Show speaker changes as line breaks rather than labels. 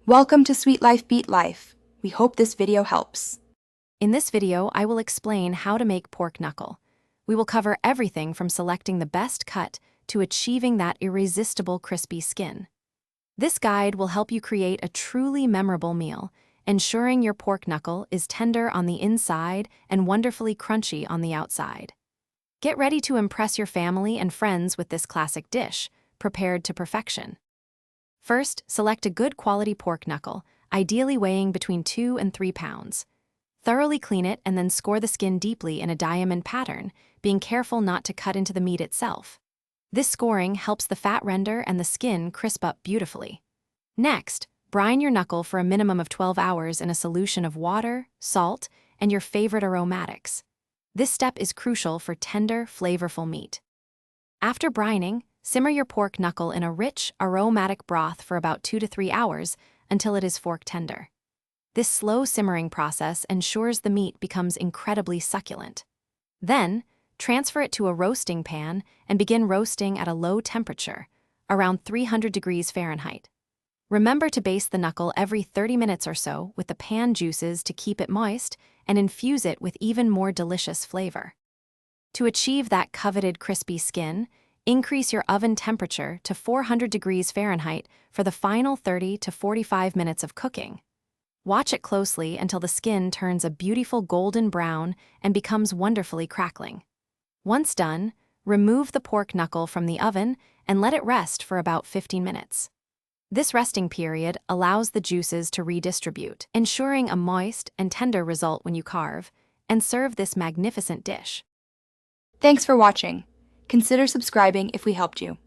Welcome to Sweet Life Beat Life. We hope this video helps.
In this video, I will explain how to make pork knuckle. We will cover everything from selecting the best cut to achieving that irresistible crispy skin. This guide will help you create a truly memorable meal, ensuring your pork knuckle is tender on the inside and wonderfully crunchy on the outside. Get ready to impress your family and friends with this classic dish, prepared to perfection. First, select a good quality pork knuckle, ideally weighing between 2 and 3 pounds. Thoroughly clean it and then score the skin deeply in a diamond pattern, being careful not to cut into the meat itself. This scoring helps the fat render and the skin crisp up beautifully. Next, brine your knuckle for a minimum of 12 hours in a solution of water, salt, and your favorite aromatics. This step is crucial for tender, flavorful meat. After brining, simmer your pork knuckle in a rich, aromatic broth for about 2 to 3 hours until it is fork tender. This slow simmering process ensures the meat becomes incredibly succulent. Then, transfer it to a roasting pan and begin roasting at a low temperature, around 300 degrees Fahrenheit. Remember to baste the knuckle every 30 minutes or so with the pan juices to keep it moist and infuse it with even more delicious flavor. To achieve that coveted crispy skin, increase your oven temperature to 400 degrees Fahrenheit for the final 30 to 45 minutes of cooking. Watch it closely until the skin turns a beautiful golden brown and becomes wonderfully crackling. Once done, remove the pork knuckle from the oven and let it rest for about 15 minutes. This resting period allows the juices to redistribute, ensuring a moist and tender result when you carve and serve this magnificent dish.
Thanks for watching. Consider subscribing if we helped you.